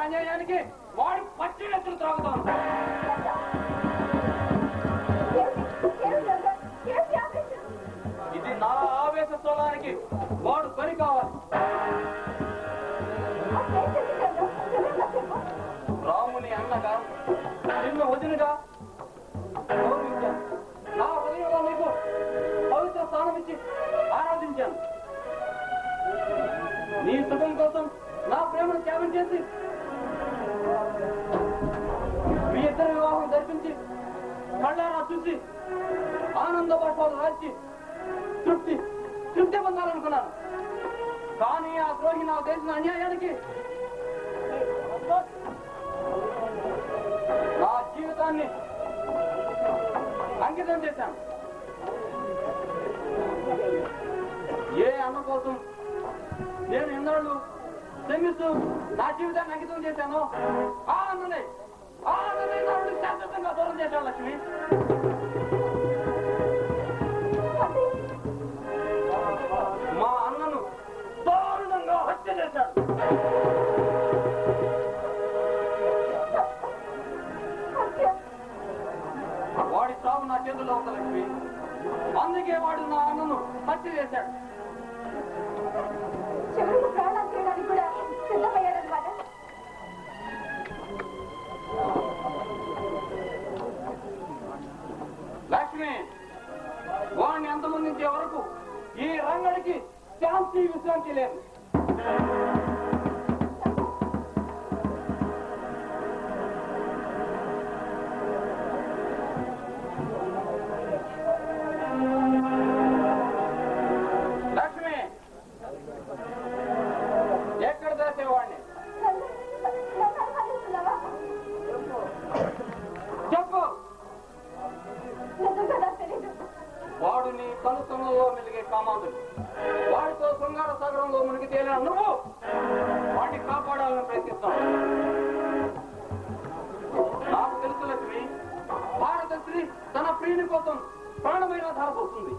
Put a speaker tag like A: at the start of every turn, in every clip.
A: అన్యాయానికి వాడి పచ్చి నెత్తులు త్రాగుతాను. ఇది నా ఆవేశ స్థలానికి వాడు పని కావాలి. రాముని అన్నగా నిన్ను వదినగా గౌరవించాను. నా హృదయంలో నీకు పవిత్ర స్థానం ఇచ్చి ఆరాధించాను. నీ సుఖం కోసం నా ప్రేమను త్యాగం చేసి మీ ఇద్దరి వివాహం జరిపించి కళ్ళారా చూసి ఆనంద బాష్పాలు రాల్చి తృప్తి పొందాలనుకున్నాను. కానీ ఆ ద్రోహి నాకు చేసిన అన్యాయానికి నా జీవితాన్ని అంకితం చేశాను. ఏ అన్న కోసం నేను ఎన్నోళ్ళు శ్రమిస్తూ నా జీవితాన్ని అంకితం చేశాను. ఆ అన్ననే నాడు శాశ్వతంగా దూరం చేశాను. లక్ష్మి, మా అన్నను దారుణంగా హత్య చేశాడు. వాడి చావు నా చేతుల్లో ఉంది లక్ష్మి. అందుకే వాడు నా అన్నను హత్య చేశాడు.
B: ప్రాణం చేయడానికి కూడా సిద్ధమయ్యాడన్నమాట.
A: లక్ష్మి, వాడిని అంతమందించే వరకు ఈ రంగడికి శాంతి విశ్రాంతి లేదు. లక్ష్మి, ఎక్కడ దాచేవాడిని చెప్పు. వాడు నీ కనుసంలో మెలిగే కామాంధుడు. వాడితో శృంగార సాగరంలో మునిగి తేలిన నువ్వు వాడిని కాపాడాలని ప్రయత్నిస్తావు. నాకు తెలుసు లక్ష్మి, భారత స్త్రీ తన ప్రియుని కోసం ప్రాణమైన ధారపోతుంది.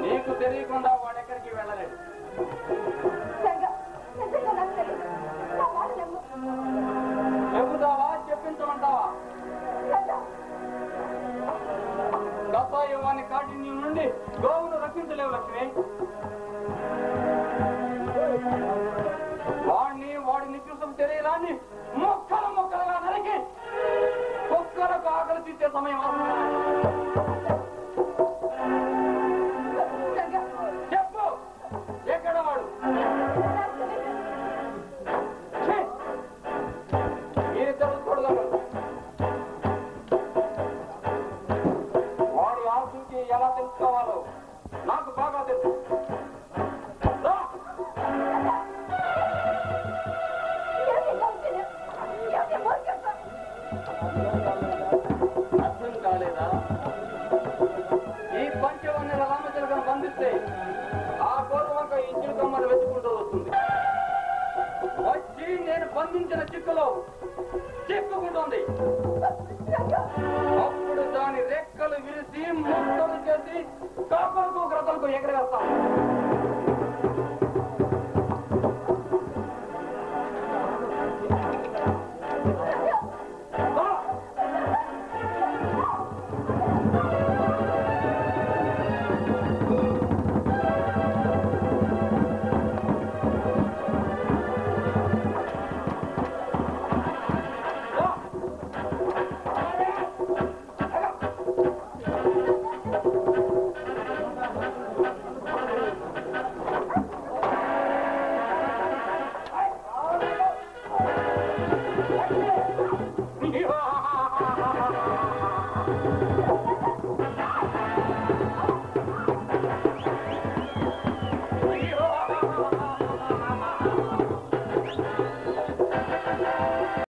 A: నీకు తెలియకుండా వాడెక్కడికి వెళ్ళలేడు. చెబుతావా, చెప్పించమంటావా? గతాయువాన్ని కాఠిన్యం నుండి గోవును రక్షించలేవు లక్ష్మి. వాడి నికృష్టం శరీరాన్ని మొక్కలుగా నరికి కుక్కలకు ఆకలి తీసే సమయం చెప్పు, ఎక్కడ వాడు? మీరిద్దరు చూడగలరు. వాడి ఆశకి ఎలా తెలుసుకోవాలో నాకు బాగా తెలుసు. అర్థం కాలేదా? ఈ పంచవన్నెల రామచిలకను బంధిస్తే ఆ గౌరవంక ఈ చిలుకమ్మను వెతుకుంటూ వస్తుంది. వచ్చి నేను బంధించిన చిక్కులో చిక్కుకుంటుంది. అప్పుడు దాని రెక్కలు విరిసి ముక్కలు చేసి కాపలకు గ్రతలకు ఎగరేస్తాను.